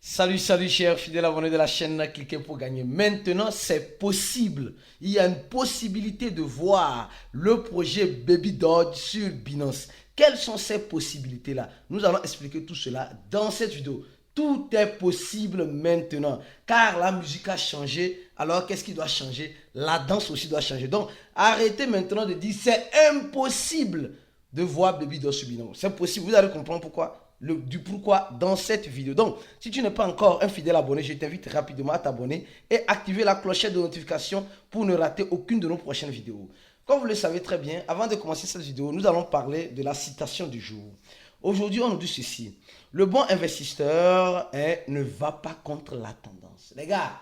Salut, salut chers fidèles abonnés de la chaîne, cliquez pour gagner. Maintenant, c'est possible. Il y a une possibilité de voir le projet Baby Dodge sur Binance. Quelles sont ces possibilités-là? Nous allons expliquer tout cela dans cette vidéo. Tout est possible maintenant, car la musique a changé. Alors, qu'est-ce qui doit changer? La danse aussi doit changer. Donc, arrêtez maintenant de dire c'est impossible de voir Baby Dodge sur Binance. C'est possible, vous allez comprendre pourquoi. Du pourquoi dans cette vidéo. Donc, si tu n'es pas encore un fidèle abonné, je t'invite rapidement à t'abonner et activer la clochette de notification pour ne rater aucune de nos prochaines vidéos. Comme vous le savez très bien, avant de commencer cette vidéo, nous allons parler de la citation du jour. Aujourd'hui, on nous dit ceci. Le bon investisseur ne va pas contre la tendance. Les gars,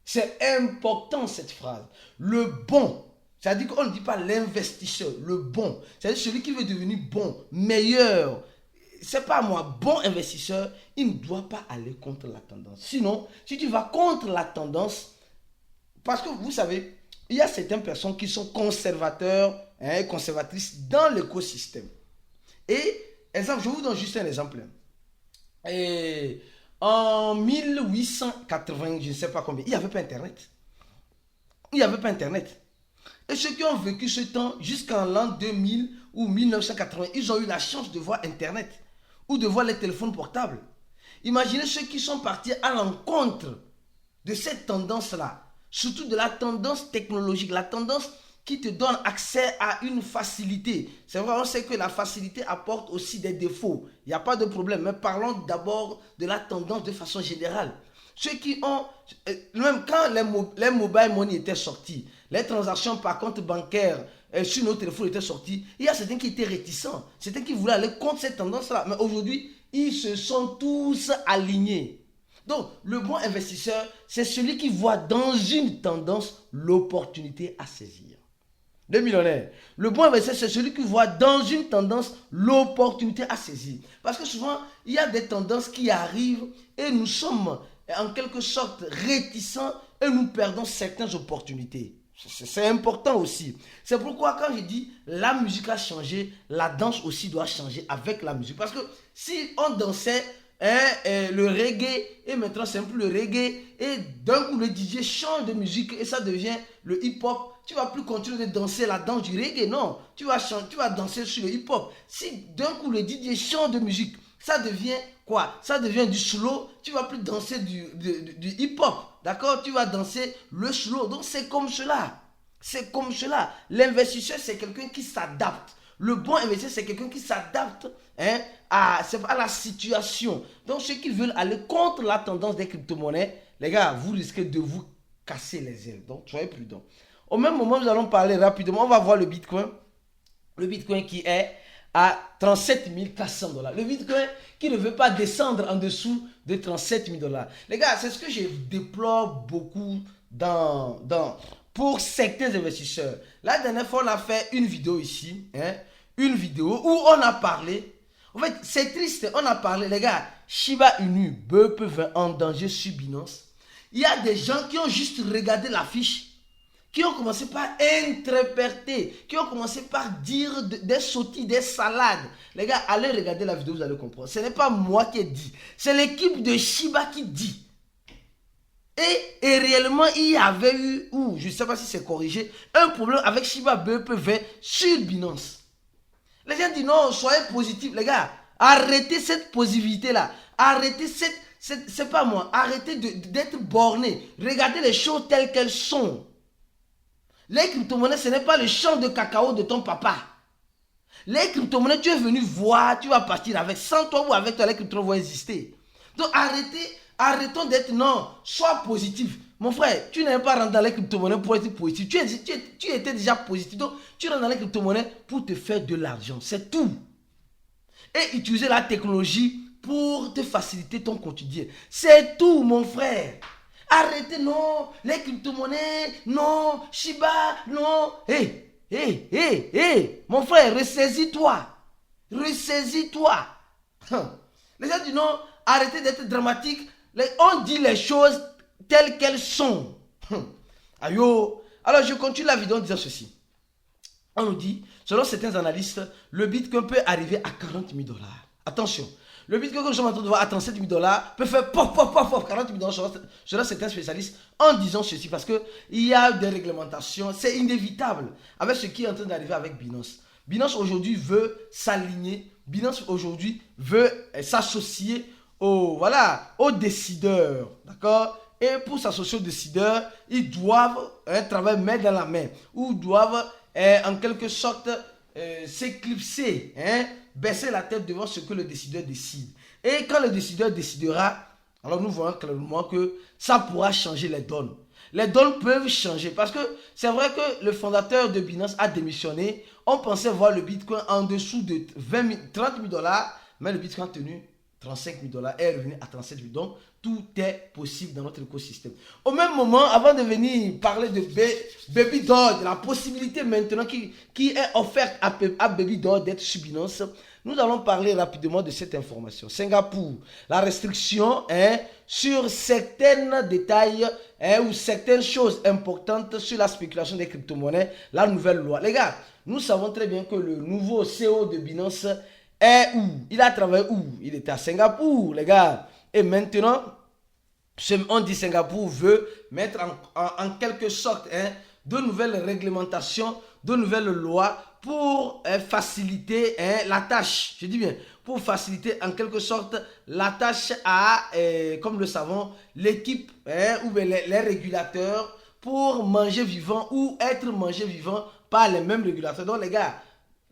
c'est important cette phrase. Le bon, c'est-à-dire qu'on ne dit pas l'investisseur, le bon. C'est-à-dire celui qui veut devenir bon, meilleur. C'est pas moi, bon investisseur, il ne doit pas aller contre la tendance. Sinon, si tu vas contre la tendance, parce que vous savez, il y a certaines personnes qui sont conservateurs, conservatrices dans l'écosystème. Et, exemple, je vous donne juste un exemple. Et en 1880, je ne sais pas combien, il n'y avait pas Internet. Il n'y avait pas Internet. Et ceux qui ont vécu ce temps jusqu'en l'an 2000 ou 1980, ils ont eu la chance de voir Internet ou de voir les téléphones portables. Imaginez ceux qui sont partis à l'encontre de cette tendance-là, surtout de la tendance technologique, la tendance qui te donne accès à une facilité. C'est vrai, on sait que la facilité apporte aussi des défauts. Il n'y a pas de problème, mais parlons d'abord de la tendance de façon générale. Ceux qui ont, même quand les mobile money étaient sortis, les transactions par compte bancaire sur nos téléphones étaient sorties, il y a certains qui étaient réticents, certains qui voulaient aller contre cette tendance-là. Mais aujourd'hui, ils se sont tous alignés. Donc, le bon investisseur, c'est celui qui voit dans une tendance l'opportunité à saisir. Le millionnaire, le bon investisseur, c'est celui qui voit dans une tendance l'opportunité à saisir. Parce que souvent, il y a des tendances qui arrivent et nous sommes en quelque sorte réticents et nous perdons certaines opportunités. C'est important aussi. C'est pourquoi quand je dis la musique a changé, la danse aussi doit changer avec la musique. Parce que si on dansait le reggae et maintenant c'est plus le reggae et d'un coup le DJ change de musique et ça devient le hip-hop, tu vas plus continuer de danser la danse du reggae, non. Tu vas danser sur le hip-hop. Si d'un coup le DJ change de musique, ça devient quoi? Ça devient du slow. Tu vas plus danser du hip-hop. D'accord? Tu vas danser le slow. Donc c'est comme cela. C'est comme cela. L'investisseur, c'est quelqu'un qui s'adapte. Le bon investisseur, c'est quelqu'un qui s'adapte à la situation. Donc ceux qui veulent aller contre la tendance des crypto-monnaies, les gars, vous risquez de vous casser les ailes. Donc soyez prudents. Au même moment, nous allons parler rapidement. On va voir le Bitcoin. Le Bitcoin qui est à 37 400 $. Le Bitcoin qui ne veut pas descendre en dessous de 37 000 $. Les gars, c'est ce que je déplore beaucoup pour certains investisseurs. La dernière fois, on a fait une vidéo ici, une vidéo où on a parlé. En fait, c'est triste, on a parlé, les gars, Shiba Inu, BEP20 en danger sur Binance. Il y a des gens qui ont juste regardé l'affiche, qui ont commencé par interpréter, qui ont commencé par dire des sottises, des salades. Les gars, allez regarder la vidéo, vous allez comprendre. Ce n'est pas moi qui ai dit, c'est l'équipe de Shiba qui dit. Et réellement, il y avait eu, ou je ne sais pas si c'est corrigé, un problème avec Shiba BEP20 sur Binance. Les gens disent non, soyez positifs, les gars. Arrêtez cette positivité-là. Arrêtez c'est pas moi. Arrêtez d'être borné. Regardez les choses telles qu'elles sont. Les crypto-monnaies, ce n'est pas le champ de cacao de ton papa. Les crypto-monnaies, tu es venu voir, tu vas partir avec. Sans toi ou avec toi, les crypto-monnaies vont exister. Donc arrêtons d'être non, sois positif. Mon frère, tu n'es pas rentré dans les crypto-monnaies pour être positif. Tu étais déjà positif. Donc, tu rentres dans les crypto-monnaies pour te faire de l'argent. C'est tout. Et utiliser la technologie pour te faciliter ton quotidien. C'est tout, mon frère. Arrêtez, non, les crypto-monnaies, non, Shiba, non. Hé, mon frère, ressaisis-toi. Ressaisis-toi. Les gens disent non, arrêtez d'être dramatique. On dit les choses telles qu'elles sont. Ayo. Alors, je continue la vidéo en disant ceci. On nous dit, selon certains analystes, le Bitcoin peut arriver à 40 000 $. Attention, Le Bitcoin que nous sommes en train de voir à 37 000 dollars peut faire pop, pop, pop, pop, 40 000 dollars selon certains spécialistes en disant ceci parce qu'il y a des réglementations, c'est inévitable avec ce qui est en train d'arriver avec Binance. Binance aujourd'hui veut s'aligner, Binance aujourd'hui veut s'associer aux décideurs, d'accord? Et pour s'associer aux décideurs, ils doivent travailler main dans la main, ou doivent en quelque sorte s'éclipser, baisser la tête devant ce que le décideur décide. Et quand le décideur décidera, alors nous voyons clairement que ça pourra changer les donnes. Les donnes peuvent changer parce que c'est vrai que le fondateur de Binance a démissionné. On pensait voir le Bitcoin en dessous de 30 000 dollars, mais le Bitcoin a tenu 35 000 dollars est revenu à 37 000. Donc, tout est possible dans notre écosystème. Au même moment, avant de venir parler de Baby Doge, la possibilité maintenant qui est offerte à Baby Doge d'être sur Binance, nous allons parler rapidement de cette information. Singapour, la restriction sur certains détails ou certaines choses importantes sur la spéculation des crypto-monnaies, la nouvelle loi. Les gars, nous savons très bien que le nouveau CEO de Binance est où? Il a travaillé où? Il était à Singapour, les gars. Et maintenant, on dit Singapour veut mettre en quelque sorte de nouvelles réglementations, de nouvelles lois pour faciliter la tâche. Je dis bien, pour faciliter en quelque sorte la tâche à, comme le savons, l'équipe ou les régulateurs pour manger vivant ou être mangé vivant par les mêmes régulateurs. Donc les gars,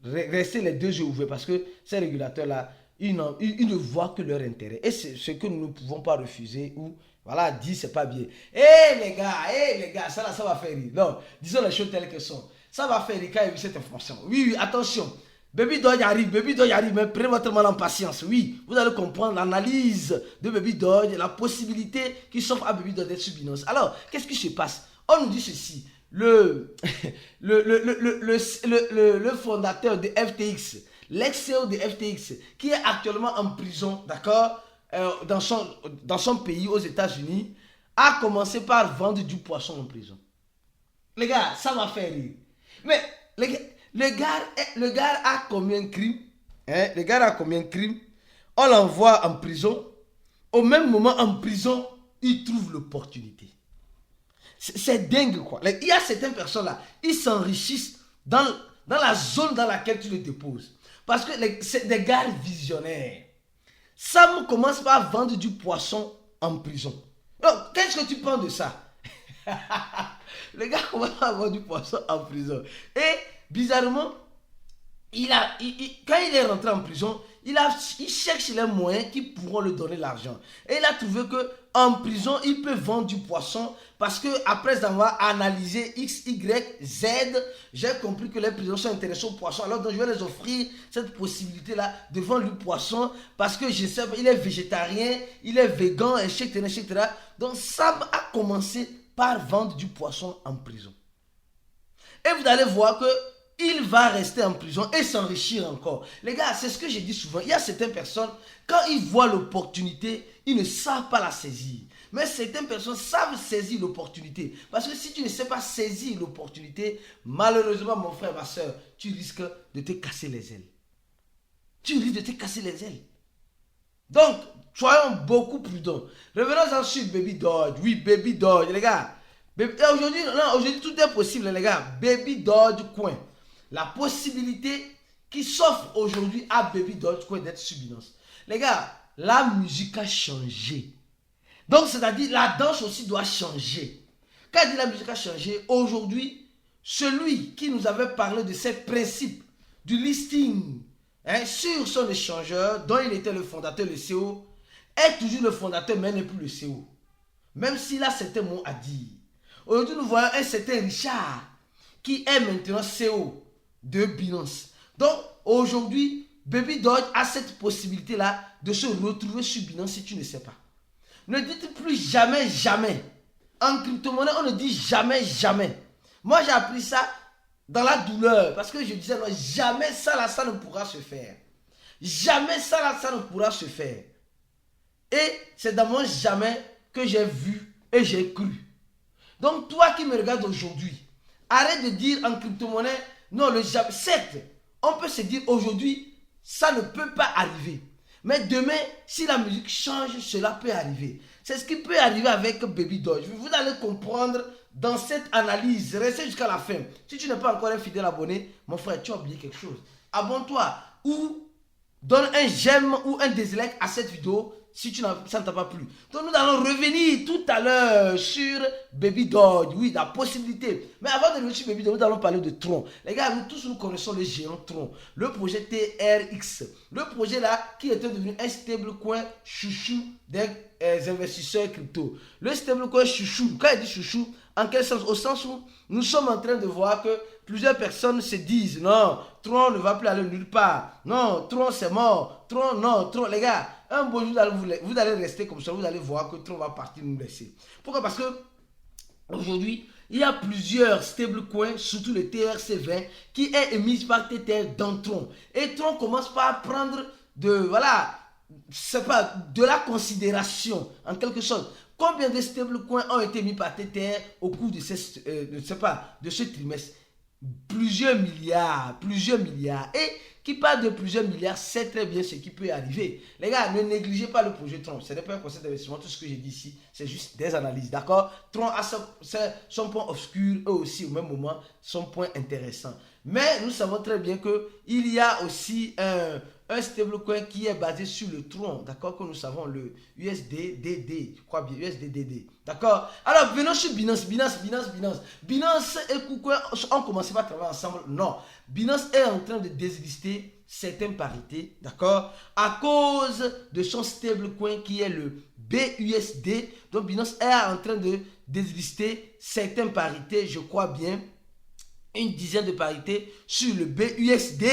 restez les deux yeux ouverts parce que ces régulateurs-là, ils ne voient que leur intérêt. Et c'est ce que nous ne pouvons pas refuser ou voilà, dire c'est pas bien. Les gars, ça va faire rire. Non, disons les choses telles qu'elles sont. Ça va faire rire quand il y a eu cette information. Oui, attention. Baby Doge arrive, mais prenez votre mal en patience. Oui, vous allez comprendre l'analyse de Baby Doge, la possibilité qui s'offre à Baby Doge d'être sur Binance. Alors, qu'est-ce qui se passe? On nous dit ceci. Le fondateur de FTX, l'ex-CEO de FTX, qui est actuellement en prison, d'accord, dans son pays, aux États-Unis, a commencé par vendre du poisson en prison. Les gars, ça va faire rire. Mais le gars a combien de crimes? Le gars a combien de crimes? On l'envoie en prison. Au même moment, en prison, il trouve l'opportunité. C'est dingue quoi. Il y a certaines personnes là, ils s'enrichissent dans la zone dans laquelle tu les déposes. Parce que c'est des gars visionnaires. Sam commence par vendre du poisson en prison. Donc, qu'est-ce que tu penses de ça? Le gars commence à vendre du poisson en prison. Et bizarrement, quand il est rentré en prison, il cherche les moyens qui pourront lui donner l'argent. Et il a trouvé que en prison, il peut vendre du poisson parce que après avoir analysé X, Y, Z, j'ai compris que les prisons sont intéressées au poisson. Alors donc, je vais les offrir cette possibilité-là de vendre du poisson parce que je sais, il est végétarien, il est végan, etc., etc. Donc, Sam a commencé par vendre du poisson en prison. Et vous allez voir que il va rester en prison et s'enrichir encore. Les gars, c'est ce que je dis souvent. Il y a certaines personnes, quand ils voient l'opportunité, ils ne savent pas la saisir. Mais certaines personnes savent saisir l'opportunité. Parce que si tu ne sais pas saisir l'opportunité, malheureusement, mon frère, ma soeur, tu risques de te casser les ailes. Tu risques de te casser les ailes. Donc, soyons beaucoup prudents. Revenons ensuite, Baby Doge. Oui, Baby Doge, les gars. Aujourd'hui, tout est possible, les gars. Baby Doge Coin. La possibilité qui s'offre aujourd'hui à Baby Doge Coin d'être sur Binance. Les gars, la musique a changé. Donc, c'est-à-dire, la danse aussi doit changer. Quand il dit la musique a changé, aujourd'hui, celui qui nous avait parlé de ces principes du listing sur son échangeur, dont il était le fondateur, le CEO, est toujours le fondateur, mais n'est plus le CEO. Même s'il a certains mots à dire. Aujourd'hui, nous voyons un certain Richard qui est maintenant CEO de Binance. Donc, aujourd'hui, Baby Doge a cette possibilité-là de se retrouver sur Binance si tu ne sais pas. Ne dites plus jamais, jamais. En crypto-monnaie, on ne dit jamais, jamais. Moi, j'ai appris ça dans la douleur parce que je disais, non, jamais ça, là, ça ne pourra se faire. Jamais ça, là, ça ne pourra se faire. Et c'est dans mon jamais que j'ai vu et j'ai cru. Donc, toi qui me regardes aujourd'hui, arrête de dire en crypto-monnaie, non, le jamais. Certes, on peut se dire aujourd'hui, ça ne peut pas arriver. Mais demain, si la musique change, cela peut arriver. C'est ce qui peut arriver avec Baby Doge. Vous allez comprendre dans cette analyse. Restez jusqu'à la fin. Si tu n'es pas encore un fidèle abonné, mon frère, tu as oublié quelque chose. Abonne-toi ou donne un j'aime ou un dislike à cette vidéo si ça ne t'a pas plu. Donc nous allons revenir tout à l'heure sur Baby Doge. Oui, la possibilité. Mais avant de revenir sur Baby Doge, nous allons parler de Tron. Les gars, nous tous nous connaissons le géant Tron. Le projet TRX. Le projet là qui était devenu un stablecoin chouchou des investisseurs crypto. Le stablecoin chouchou, quand il dit chouchou, en quel sens? Au sens où nous sommes en train de voir que plusieurs personnes se disent non, Tron ne va plus aller nulle part. Non, Tron c'est mort. Tron, non, Tron, les gars, un beau jour vous allez rester comme ça, vous allez voir que Tron va partir nous laisser. Pourquoi? Parce que aujourd'hui, il y a plusieurs stablecoins, surtout le TRC20, qui est émis par Tether dans Tron. Et Tron commence par prendre de la considération, en quelque sorte. Combien de stablecoins ont été mis par Tether au cours de ce trimestre? Plusieurs milliards. Et qui parle de plusieurs milliards, c'est très bien ce qui peut arriver. Les gars, ne négligez pas le projet Tron. Ce n'est pas un conseil d'investissement. Tout ce que j'ai dit ici, c'est juste des analyses. D'accord? Tron a son point obscur, eux aussi, au même moment, son point intéressant. Mais nous savons très bien qu'il y a aussi un stablecoin qui est basé sur le Tron, d'accord, que nous savons, le USDDD, je crois bien, USDDD, d'accord. Alors, venons sur Binance. Binance et KuCoin ont commencé à travailler ensemble. Non, Binance est en train de déslister certaines parités, d'accord, à cause de son stablecoin qui est le BUSD. Donc, Binance est en train de déslister certaines parités, je crois bien, une dizaine de parités sur le BUSD.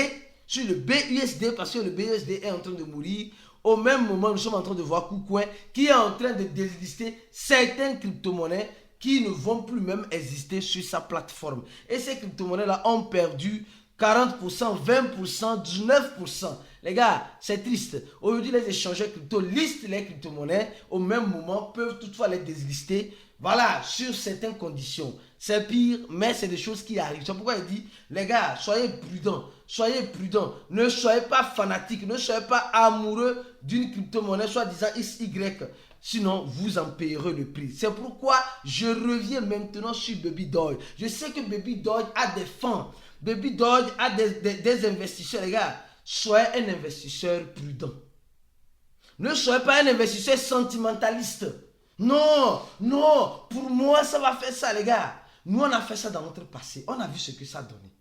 Parce que le BUSD est en train de mourir. Au même moment, nous sommes en train de voir KuCoin qui est en train de déslister certaines crypto-monnaies qui ne vont plus même exister sur sa plateforme. Et ces crypto-monnaies-là ont perdu 40%, 20%, 19%. Les gars, c'est triste. Aujourd'hui, les échangeurs crypto listent les crypto-monnaies. Au même moment, peuvent toutefois les déslister. Voilà, sur certaines conditions. C'est pire, mais c'est des choses qui arrivent. C'est pourquoi il dit, les gars, soyez prudents. Ne soyez pas fanatiques. Ne soyez pas amoureux d'une crypto-monnaie, soit disant XY. Sinon, vous en payerez le prix. C'est pourquoi je reviens maintenant sur Baby Doge. Je sais que Baby Doge a des fans. Baby Doge a des investisseurs. Les gars, soyez un investisseur prudent. Ne soyez pas un investisseur sentimentaliste. Non, pour moi, ça va faire ça, les gars. Nous, on a fait ça dans notre passé. On a vu ce que ça donnait.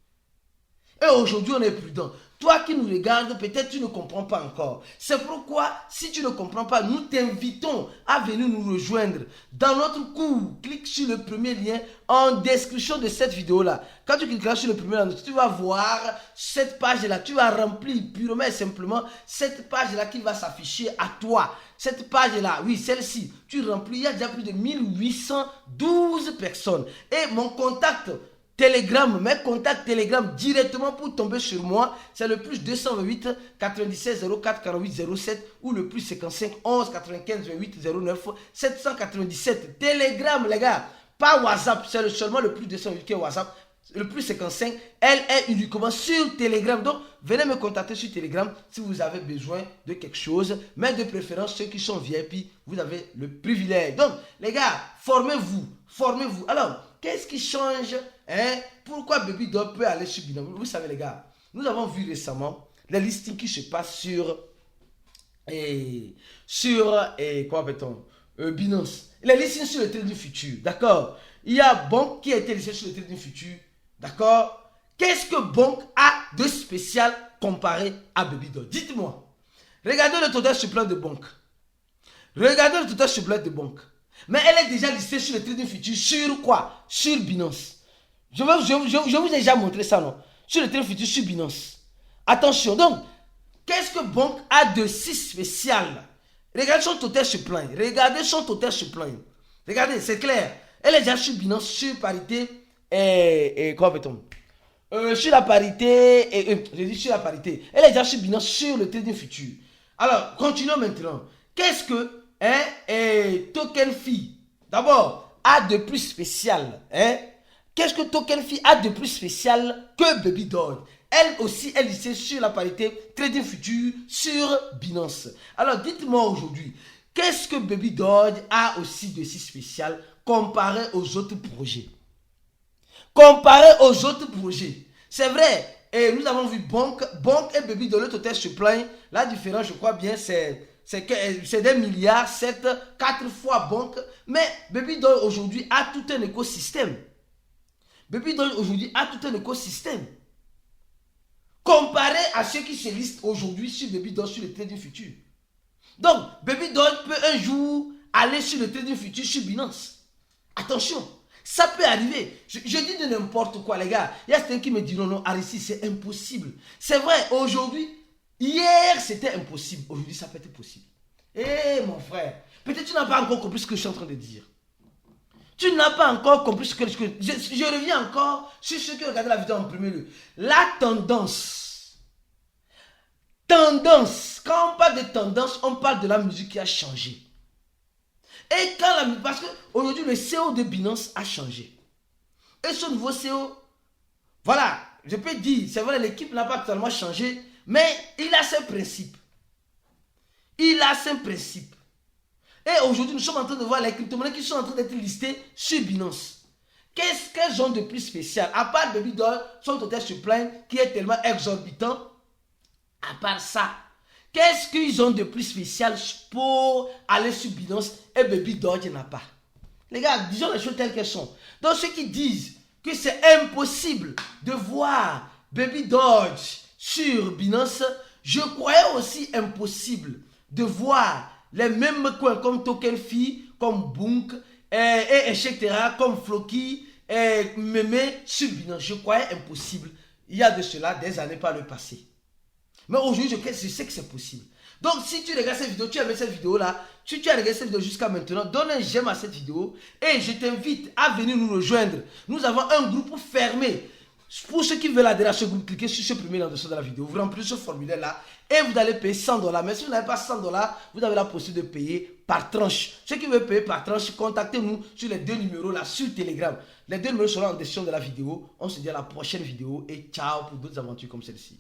Et aujourd'hui, on est prudent. Toi qui nous regardes, peut-être tu ne comprends pas encore. C'est pourquoi, si tu ne comprends pas, nous t'invitons à venir nous rejoindre dans notre cours. Clique sur le premier lien en description de cette vidéo-là. Quand tu cliqueras sur le premier lien, tu vas voir cette page-là. Tu vas remplir purement et simplement cette page-là qui va s'afficher à toi. Cette page-là, oui, celle-ci, tu remplis. Il y a déjà plus de 1812 personnes. Et mon contact Telegram, mes contacts Telegram directement pour tomber sur moi, c'est le plus 228 96 04 48 07 ou le plus 55 11 95 28 09 797. Telegram, les gars, pas WhatsApp, c'est seulement le plus 228 qui est WhatsApp. Le plus 55, elle est uniquement sur Telegram. Donc, venez me contacter sur Telegram si vous avez besoin de quelque chose. Mais de préférence, ceux qui sont VIP, vous avez le privilège. Donc, les gars, formez-vous. Alors, qu'est-ce qui change, hein? Pourquoi Baby Doge peut aller sur Binance? Vous savez, les gars, nous avons vu récemment les listings qui se passent sur Binance. Les listings sur le trading futur, d'accord? Il y a Bonk qui a été listé sur le trading futur, d'accord? Qu'est-ce que Bonk a de spécial comparé à Baby Doge? Dites-moi. Regardez le total supplément de Bonk. Mais elle est déjà listée sur le trading futur. Sur quoi? Sur Binance. Je vous ai déjà montré ça, non? Sur le trading futur, sur Binance. Attention, donc, qu'est-ce que Bonk a de si spécial? Regardez son total supplément. Regardez, c'est clair. Elle est déjà sur Binance, sur parité. Quoi fait-on? Sur la parité. Je dis sur la parité. Elle est déjà sur Binance, sur le trading futur. Alors, continuons maintenant. Qu'est-ce que TokenFi, d'abord, a de plus spécial? Qu'est-ce que TokenFi a de plus spécial que Baby Doge? Elle aussi, elle lycée sur la parité Trading Futur sur Binance. Alors, dites-moi aujourd'hui, qu'est-ce que Baby Doge a aussi de si spécial comparé aux autres projets? Comparé aux autres projets. C'est vrai, et nous avons vu Bonk et Baby Doge, le total supply. La différence, je crois bien, c'est des milliards, 7, 4 fois Bonk. Mais Baby Doge aujourd'hui a tout un écosystème. Baby Doge aujourd'hui a tout un écosystème. Comparé à ceux qui se listent aujourd'hui sur Baby Doge sur le Trading Futur. Donc, Baby Doge peut un jour aller sur le Trading Futur sur Binance. Attention, ça peut arriver. Je dis de n'importe quoi, les gars. Il y a certains qui me diront non, Arissi, c'est impossible. C'est vrai, aujourd'hui, hier c'était impossible. Aujourd'hui, ça peut être possible. Eh mon frère, peut-être tu n'as pas encore compris ce que je suis en train de dire. Tu n'as pas encore compris ce que je reviens encore sur ceux qui regardent la vidéo en premier lieu. La tendance. Tendance. Quand on parle de tendance, on parle de la musique qui a changé. Et quand parce qu'aujourd'hui, le CEO de Binance a changé. Et ce nouveau CEO, voilà, je peux dire, c'est vrai, l'équipe n'a pas totalement changé, mais il a ses principes. Il a ses principes. Et aujourd'hui, nous sommes en train de voir les crypto-monnaies qui sont en train d'être listées sur Binance. Qu'est-ce qu'elles ont de plus spécial? À part Baby Doge, son total supply qui est tellement exorbitant. À part ça, qu'est-ce qu'ils ont de plus spécial pour aller sur Binance et Baby Doge n'a pas? Les gars, disons les choses telles qu'elles sont. Donc ceux qui disent que c'est impossible de voir Baby Doge sur Binance, je croyais aussi impossible de voir les mêmes coins comme TokenFi, comme Bonk, etc., comme Floki, Meme sur Binance. Je croyais impossible. Il y a de cela des années par le passé. Mais aujourd'hui, je sais que c'est possible. Donc, si tu regardes cette vidéo, tu as aimé cette vidéo-là, si tu as regardé cette vidéo jusqu'à maintenant, donne un j'aime à cette vidéo et je t'invite à venir nous rejoindre. Nous avons un groupe fermé. Pour ceux qui veulent adhérer à ce groupe, cliquez sur ce premier lien en dessous de la vidéo. Vous remplissez ce formulaire-là et vous allez payer $100. Mais si vous n'avez pas $100, vous avez la possibilité de payer par tranche. Ceux qui veulent payer par tranche, contactez-nous sur les 2 numéros là sur Telegram. Les 2 numéros seront en description de la vidéo. On se dit à la prochaine vidéo et ciao pour d'autres aventures comme celle-ci.